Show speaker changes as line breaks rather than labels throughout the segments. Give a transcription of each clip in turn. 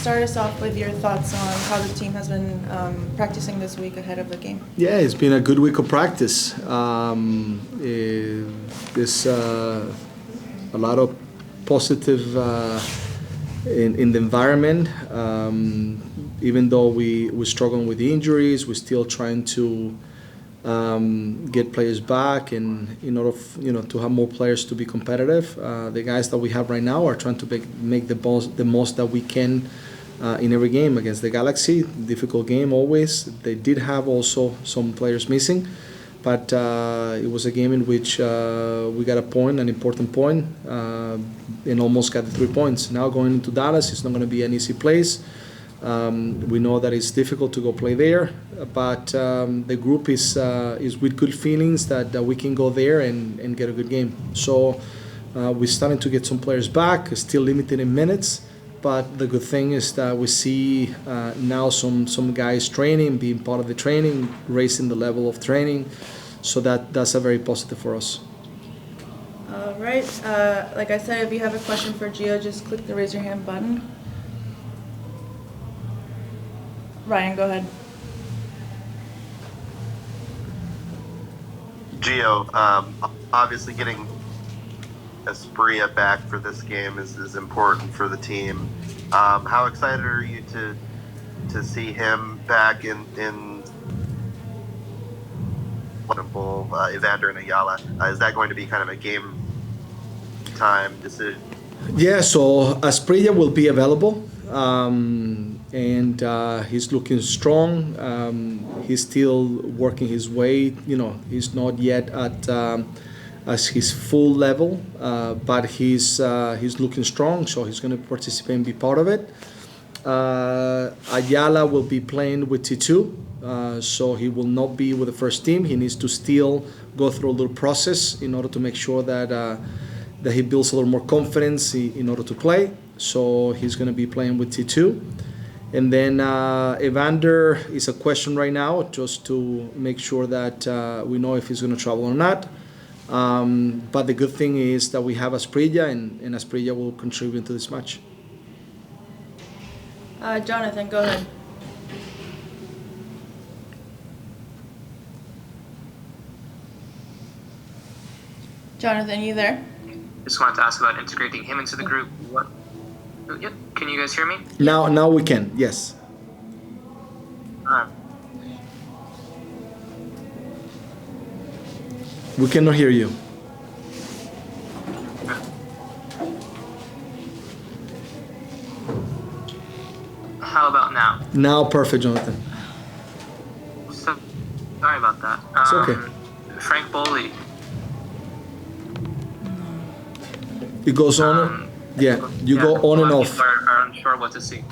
start us off with your thoughts on how the team has been practicing this week ahead of the game.
Yeah, it's been a good week of practice. There's a lot of positive in the environment. Even though we're struggling with the injuries, we're still trying to get players back, and in order to have more players to be competitive. The guys that we have right now are trying to make the most that we can in every game. Against the Galaxy, difficult game always. They did have also some players missing, but it was a game in which we got a point, an important point, and almost got the 3 points. Now going into Dallas, it's not going to be an easy place. We know that it's difficult to go play there, but the group is with good feelings that we can go there and get a good game. So we're starting to get some players back, still limited in minutes, but the good thing is that we see now some guys training, being part of the training, raising the level of training. So that's a very positive for us.
All right. Like I said, if you have a question for Gio, just click the raise your hand button. Ryan, go ahead.
Gio, obviously getting Bria back for this game is important for the team. How excited are you to see him back in Evander and Ayala? Is that going to be kind of a game time decision?
Yeah, so Asprilla will be available. And he's looking strong. He's still working his way. He's not yet at his full level, but he's looking strong. So he's going to participate and be part of it. Ayala will be playing with T2, so he will not be with the first team. He needs to still go through a little process in order to make sure that he builds a little more confidence in order to play. So he's going to be playing with T2. And then Evander is a question right now, just to make sure that we know if he's going to travel or not. But the good thing is that we have Asprilla, and Asprilla will contribute to this match.
Jonathan, go ahead. Jonathan, you there?
Just wanted to ask about integrating him into the group. What? Yep. Can you guys hear me?
Now we can. Yes. We cannot hear you.
How about now?
Now, perfect, Jonathan.
So, sorry about that.
It's okay.
Frank Bowley.
It goes on. Go on and off.
People are unsure what to see.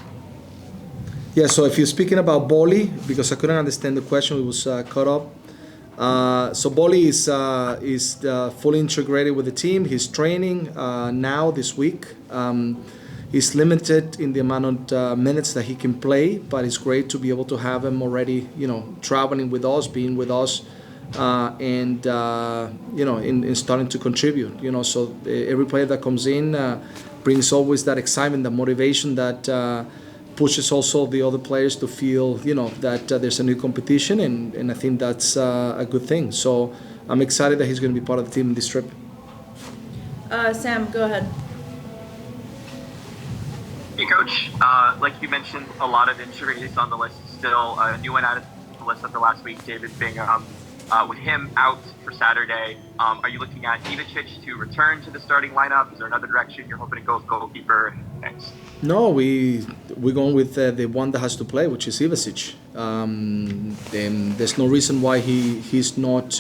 Yeah, so if you're speaking about Boli, because I couldn't understand the question, it was cut up. So Boli is fully integrated with the team. He's training now this week. He's limited in the amount of minutes that he can play, but it's great to be able to have him already, traveling with us, being with us, and in starting to contribute. So every player that comes in brings always that excitement, that motivation that pushes also the other players to feel, that there's a new competition, and I think that's a good thing. So I'm excited that he's going to be part of the team in this trip.
Sam, go ahead.
Hey, Coach. Like you mentioned, a lot of injuries on the list still. A new one added to the list after last week, David Bingham. With him out for Saturday, are you looking at Ivacic to return to the starting lineup? Is there another direction you're hoping to go with goalkeeper? Thanks.
No, we're going with the one that has to play, which is Ivacic. There's no reason why he's not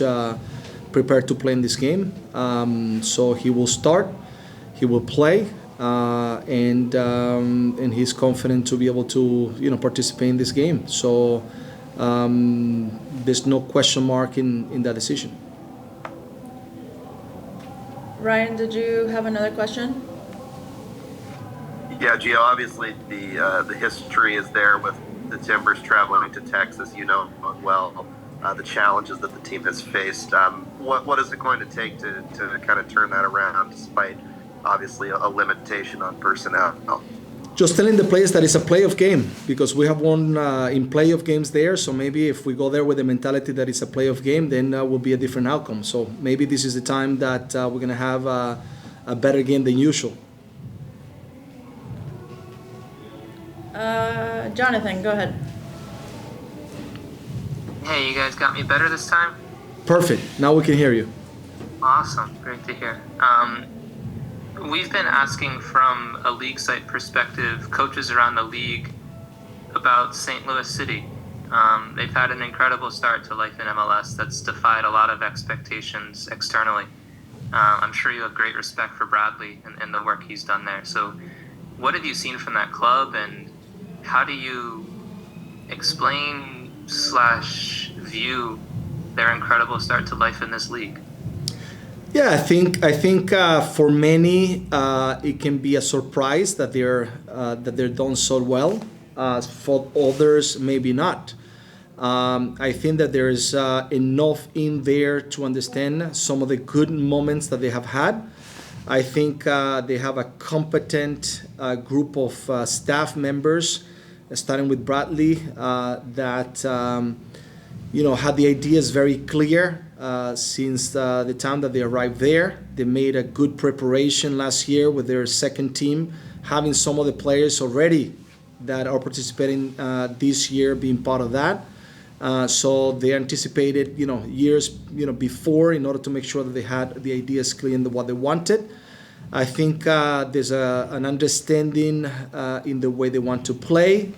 prepared to play in this game. So he will start, he will play, and he's confident to be able to participate in this game. So there's no question mark in that decision.
Ryan, did you have another question?
Yeah, Gio, obviously the history is there with the Timbers traveling to Texas, well, the challenges that the team has faced. What is it going to take to kind of turn that around, despite obviously a limitation on personnel?
Just telling the players that it's a playoff game because we have won in playoff games there. So maybe if we go there with the mentality that it's a playoff game, then will be a different outcome. So maybe this is the time that we're gonna have a better game than usual.
Jonathan, go ahead.
Hey, you guys got me better this time?
Perfect. Now we can hear you.
Awesome. Great to hear. We've been asking from a league site perspective, coaches around the league about St. Louis City. They've had an incredible start to life in MLS that's defied a lot of expectations externally. I'm sure you have great respect for Bradley and the work he's done there. So what have you seen from that club, and how do you explain / view their incredible start to life in this league?
Yeah, I think for many it can be a surprise that they're done so well. For others, maybe not. I think that there is enough in there to understand some of the good moments that they have had. I think they have a competent group of staff members, starting with Bradley, that had the ideas very clear since the time that they arrived there. They made a good preparation last year with their second team, having some of the players already that are participating this year being part of that. So they anticipated, years, before, in order to make sure that they had the ideas clear and what they wanted. I think there's an understanding in the way they want to play,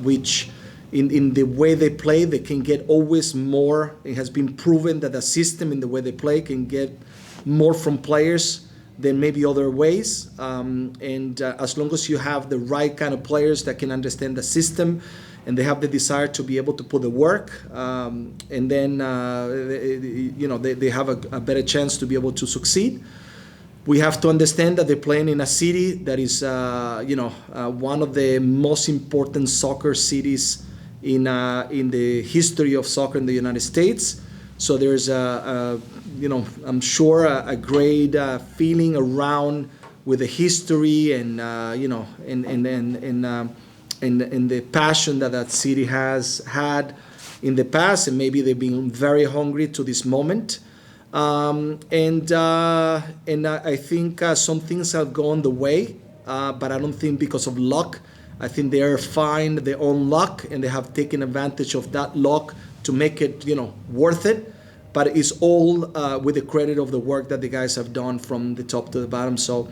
which in the way they play, they can get always more. It has been proven that the system in the way they play can get more from players than maybe other ways. And as long as you have the right kind of players that can understand the system and they have the desire to be able to put the work, and then they have a better chance to be able to succeed. We have to understand that they're playing in a city that is, one of the most important soccer cities in the history of soccer in the United States. So there's I'm sure a great feeling around with the history and the passion that city has had in the past, and maybe they've been very hungry to this moment. And I think some things have gone the way, but I don't think because of luck. I think they are fine their own luck, and they have taken advantage of that luck to make it, worth it. But it's all with the credit of the work that the guys have done from the top to the bottom. So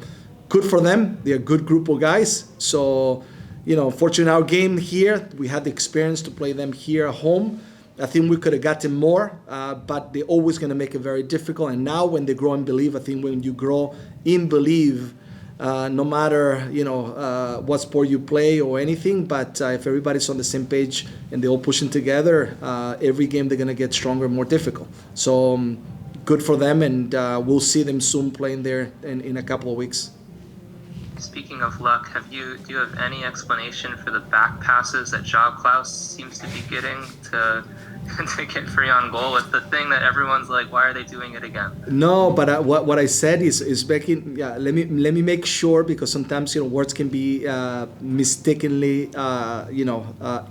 good for them. They're a good group of guys. So, fortunately, our game here, we had the experience to play them here at home. I think we could have gotten more, but they're always going to make it very difficult. And now when they grow and believe, I think when you grow in believe, no matter, what sport you play or anything, but if everybody's on the same page and they're all pushing together, every game they're going to get stronger and more difficult. So good for them, and we'll see them soon playing there in a couple of weeks.
Speaking of luck, do you have any explanation for the back passes that Job Klaus seems to be getting to get free on goal? It's the thing that everyone's like, why are they doing it again?
No, but what I said is back in. Yeah, let me make sure, because sometimes words can be mistakenly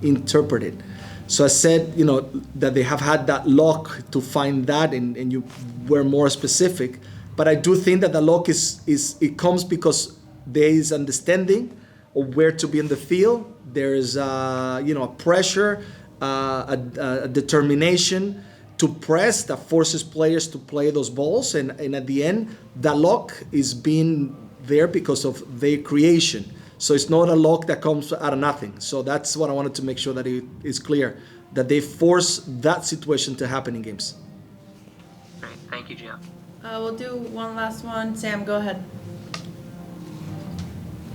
interpreted. So I said that they have had that luck to find that, and you were more specific. But I do think that the luck it comes because there is understanding of where to be in the field. There is a pressure, a determination to press that forces players to play those balls, and at the end, that luck is being there because of their creation. So it's not a luck that comes out of nothing. So that's what I wanted to make sure that it is clear, that they force that situation to happen in games.
Great, thank you, Gio.
We'll do one last one. Sam, go ahead.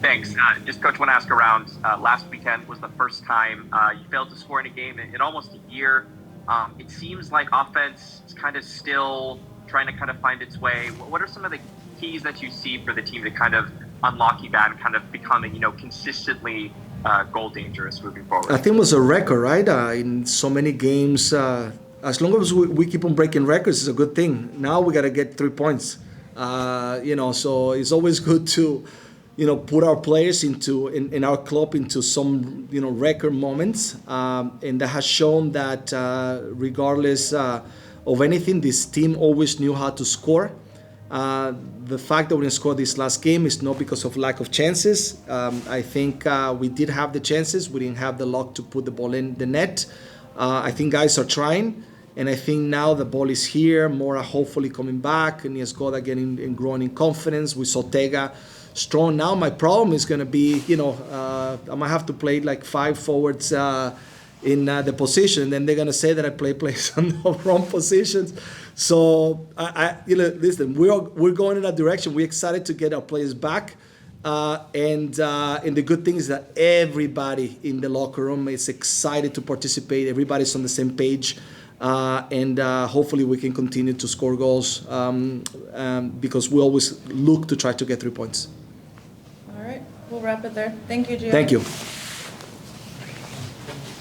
Thanks. Just Coach, want to ask around. Last weekend was the first time you failed to score in a game in almost a year. It seems like offense is kind of still trying to kind of find its way. What are some of the keys that you see for the team to kind of unlocking that and kind of becoming, consistently goal dangerous moving forward?
I think it was a record, right? In so many games, as long as we keep on breaking records, it's a good thing. Now we got to get 3 points. So it's always good to put our players in our club into some, record moments. And that has shown that regardless of anything, this team always knew how to score. The fact that we didn't score this last game is not because of lack of chances. I think we did have the chances. We didn't have the luck to put the ball in the net. I think guys are trying. And I think now the ball is here. Mora hopefully coming back. And Niesgoda getting and growing in confidence. We saw Tega strong now. My problem is going to be, I might have to play like 5 forwards in the position. Then they're going to say that I play players on the wrong positions. So, listen, we're going in that direction. We're excited to get our players back. And the good thing is that everybody in the locker room is excited to participate. Everybody's on the same page. And hopefully we can continue to score goals because we always look to try to get 3 points.
All right, we'll wrap it there. Thank you, Gio.
Thank you.